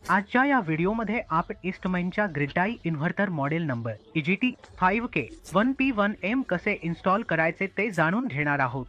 आजच्या या व्हिडिओमध्ये आपण ईस्टमनच्या grid tie inverter model number EGT 5K1P1M कसे इन्स्टॉल करायचे ते जाणून घेणार आहोत।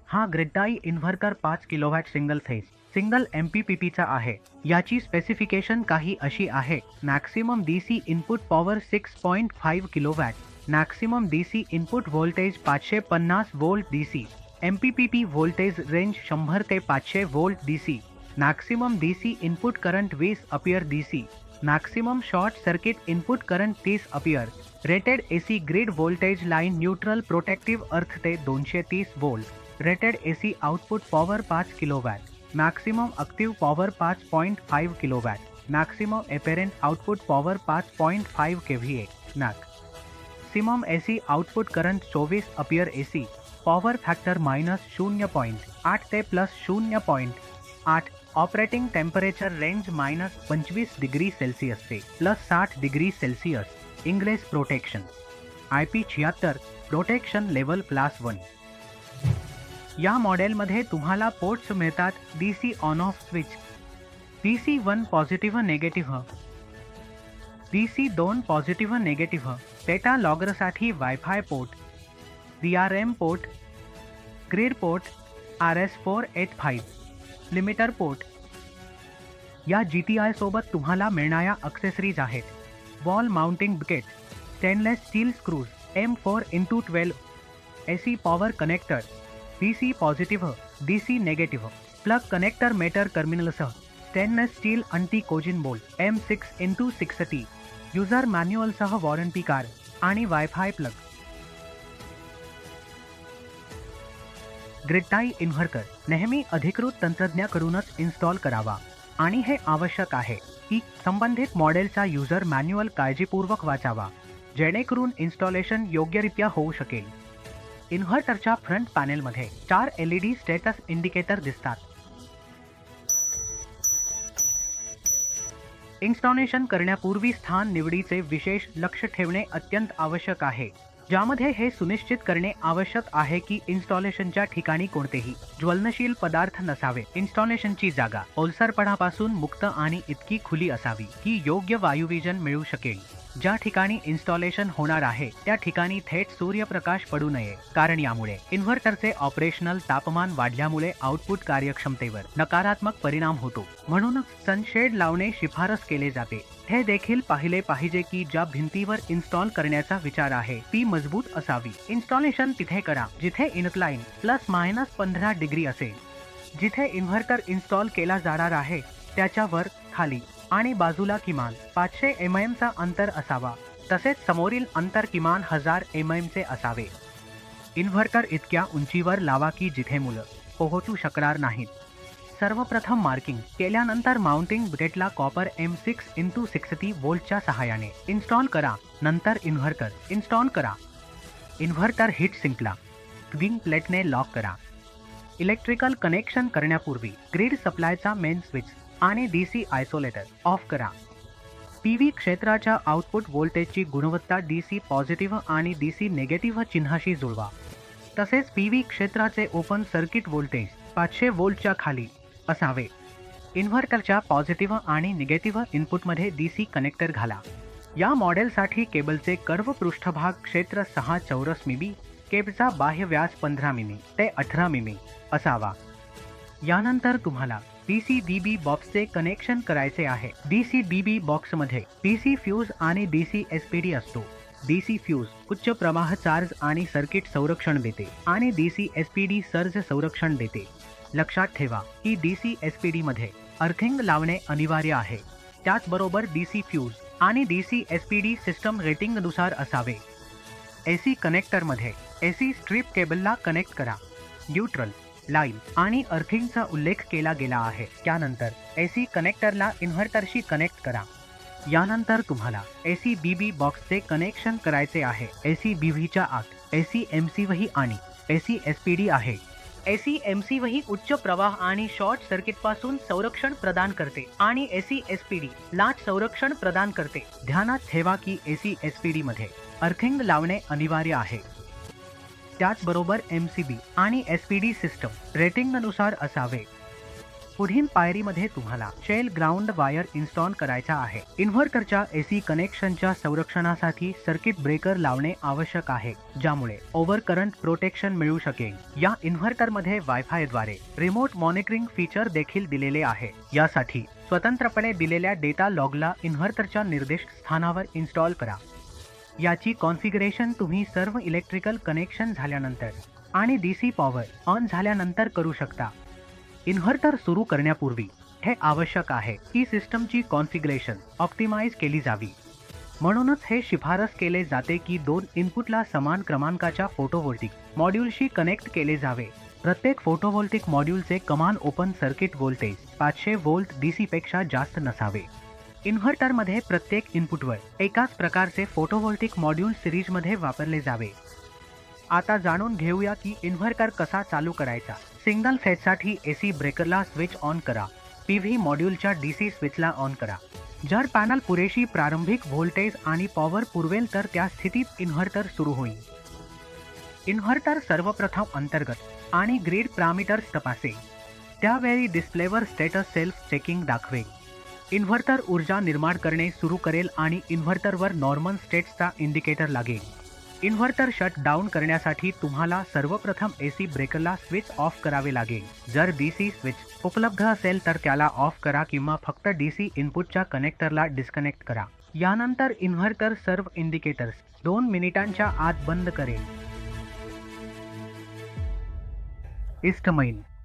हा grid tie inverter 5 kilowatt single phase single MPPT चा आहे। याची स्पेसिफिकेशन काही अशी आहे: maximum DC input power 6.5 kilowatt, maximum DC input voltage 550 volt DC, MPPT voltage range 100 ते 500 volt DC, maximum DC input current 20 ampere DC, maximum short circuit input current 30 ampere, rated AC grid voltage line neutral protective earth ते 230 volt, rated AC output power 5 kilowatt, maximum active power 5.5 kilowatt, maximum apparent output power 5.5 kVA, maximum AC output current 24 ampere AC, power factor -0.8 ते +0.8, operating temperature range -25 degree Celsius ते +60 degree Celsius, English protection IP76 protection level class 1। या मॉडेलमध्ये तुम्हाला ports मिळतात: DC on off switch, DC 1 positive negative, DC 2 positive negative, data लॉगरसाठी wifi port, DRM port, grid port, RS485 limiter port. या GTI सोबत तुम्हाला मिळणाऱ्या ॲक्सेसरीज आहेत: wall mounting bracket, stainless steel screws, M4x12 AC power connector, DC positive DC negative plug connector meter टर्मिनलसह, stainless steel anti corrosion bolt, M6x60, user मॅन्युअलसह warranty card आणि wifi plug. Grid tie inverter नेहमी अधिकृत तंत्रज्ञाकडूनच install करावा आणि हे आवश्यक आहे की संबंधित मॉडेलचा युजर मॅन्युअल काळजीपूर्वक वाचावा, जेणेकरून इन्स्टॉलेशन योग्यरित्या होऊ शकेल। इन्व्हर्टरच्या फ्रंट पॅनेलमध्ये 4 LED स्टेटस इंडिकेटर दिसतात। इन्स्टॉलेशन करण्यापूर्वी स्थान निवडीचे विशेष लक्ष ठेवणे अत्यंत आवश्यक आहे, ज्यामध्ये हे सुनिश्चित करणे आवश्यक आहे की इन्स्टॉलेशनच्या ठिकाणी कोणतेही ज्वलनशील पदार्थ नसावे। इन्स्टॉलेशनची जागा ओलसरपणापासून मुक्त आणि इतकी खुली असावी की योग्य वायुवीजन मिळू शकेल। ज्या ठिकाणी इन्स्टॉलेशन होणार आहे त्या ठिकाणी थेट सूर्यप्रकाश पडू नये, कारण यामुळे इन्व्हर्टरचे ऑपरेशनल तापमान वाढल्यामुळे आउटपुट कार्यक्षमतेवर नकारात्मक परिणाम होतो। म्हणूनच सनशेड लावणे शिफारस केले जाते। हे देखील पाहिले पाहिजे की ज्या भिंतीवर इन्स्टॉल करण्याचा विचार आहे ती मजबूत असावी। इन्स्टॉलेशन तिथे करा जिथे इन्क्लाइन ±15 डिग्री असेल। जिथे इन्व्हर्टर इन्स्टॉल केला जाणार आहे त्याच्या वर, खाली आणि बाजूला किमान 500 mm चा अंतर असावा, तसेच समोरील अंतर किमान 1000 mm चे असावे। इन्व्हर्टर इतक्या उंचीवर लावा की जिथे मुलं पोहोचू शकणार नाहीत। सर्वप्रथम मार्किंग केल्यानंतर माउंटिंग ब्रॅकेटला कॉपर M6x60 वोल्टच्या सहाय्याने इन्स्टॉल करा। नंतर इन्व्हर्टर इन्स्टॉल करा। इन्व्हर्टर हीट सिंकला ग्रीन प्लेटने लॉक करा। इलेक्ट्रिकल कनेक्शन करण्यापूर्वी ग्रिड सप्लायचा मेन स्विच आणि DC आयसोलेटर ऑफ करा। PV क्षेत्राच्या आउटपुट व्होल्टेजची गुणवत्ता DC पॉझिटिव्ह आणि DC नेगेटिव्ह चिन्हाशी जुळवा। तसेच PV क्षेत्राचे ओपन सर्किट व्होल्टेज 500 वोल्टच्या खाली असावे। इन्व्हर्टरच्या पॉझिटिव्ह आणि निगेटिव्ह इनपुटमध्ये DC कनेक्टर घाला। या मॉडेलसाठी केबलचे कर्व पृष्ठभाग क्षेत्र 6 चौरस मिमी, केबलचा बाह्य व्यास 15 मिमी ते 18 मिमी असावा। यानंतर तुम्हाला DC-DB बॉक्सचे कनेक्शन करायचे आहे। DC-DB बॉक्समध्ये DC फ्यूज आणि DC SPD असतो। DC फ्यूज उच्च प्रवाह चार्ज आणि सर्किट संरक्षण देते आणि DC SPD सर्ज संरक्षण देते। लक्षात ठेवा की DC SPD मध्ये अर्थिंग लावणे अनिवार्य आहे। त्याचबरोबर DC फ्यूज आणि DC SPD सिस्टम रेटिंगनुसार असावे। AC कनेक्टरमध्ये AC स्ट्रिप केबलला कनेक्ट करा। न्यूट्रल, लाईन आणि अर्थिंगचा उल्लेख केला गेला आहे। त्यानंतर AC कनेक्टरला इन्व्हर्टरशी कनेक्ट करा। यानंतर तुम्हाला AC-BB बॉक्सचे कनेक्शन करायचे आहे। AC-BBच्या आत AC MCV आणि AC SPD आहे। AC MCV उच्च प्रवाह आणि शॉर्ट सर्किटपासून संरक्षण प्रदान करते आणि AC SPD लाट संरक्षण प्रदान करते। ध्यानात ठेवा की AC SPD मध्ये अर्थिंग लावणे अनिवार्य आहे। त्याचबरोबर MCB आणि SPD सिस्टम रेटिंगनुसार असावे। पुढील पायरीमध्ये तुम्हाला शेल ग्राउंड वायर इन्स्टॉल करायचा आहे। इन्व्हर्टरच्या एसी कनेक्शनच्या संरक्षणासाठी सर्किट ब्रेकर लावणे आवश्यक आहे, ज्यामुळे ओव्हर करंट प्रोटेक्शन मिळू शकेल। या इन्व्हर्टरमध्ये वायफायद्वारे रिमोट मॉनिटरिंग फीचर देखील दिलेले आहे। यासाठी स्वतंत्रपणे दिलेल्या डेटा लॉगला इन्व्हर्टरच्या निर्दिष्ट स्थानावर इन्स्टॉल करा। याची कॉन्फिगरेशन तुम्ही सर्व इलेक्ट्रिकल कनेक्शन झाल्यानंतर आणि डीसी पॉवर ऑन झाल्यानंतर करू शकता। इन्व्हर्टर सुरू करण्यापूर्वी हे आवश्यक आहे की सिस्टमची कॉन्फिगरेशन ऑप्टिमाइज केली जावी। म्हणूनच हे शिफारस केले जाते की 2 इनपुटला समान क्रमांकाच्या फोटोव्होल्टिक मॉड्यूलशी कनेक्ट केले जावे। प्रत्येक फोटोव्होल्टिक मॉड्यूलचे कमाल open circuit voltage 500 volt DC पेक्षा जास्त नसावे। इन्व्हर्टरमध्ये प्रत्येक इनपुटवर एकाच प्रकारचे फोटोव्होल्टिक मॉड्यूल सिरीजमध्ये वापरले जावे। आता जाणून घेऊया की इन्व्हर्टर कसा चालू करायचा। सिंगल फेजसाठी एसी ब्रेकरला स्विच ऑन करा। पीव्ही मॉड्यूलच्या डीसी स्विचला ऑन करा। जर पॅनल पुरेशी प्रारंभिक व्होल्टेज आणि पॉवर पुरवेल तर त्या स्थितीत इन्व्हर्टर सुरू होईल। इन्व्हर्टर सर्वप्रथम अंतर्गत आणि ग्रिड पॅरामीटर्स तपासेल। त्यावेळी डिस्प्लेवर स्टेटस सेल्फ चेकिंग दाखवेल। इन्व्हर्टर ऊर्जा निर्माण करणे सुरू करेल आणि इन्व्हर्टरवर नॉर्मल स्टेट्सचा इंडिकेटर लागेल। इन्व्हर्टर शट डाऊन करण्यासाठी तुम्हाला सर्वप्रथम एसी ब्रेकरला स्विच ऑफ करावे लागेल। जर डीसी स्विच उपलब्ध असेल तर त्याला ऑफ करा किंवा फक्त डीसी इनपुटच्या कनेक्टरला डिस्कनेक्ट करा। यानंतर इन्व्हर्टर सर्व इंडिकेटर्स 2 मिनिटांच्या आत बंद करेल। इष्टमित्र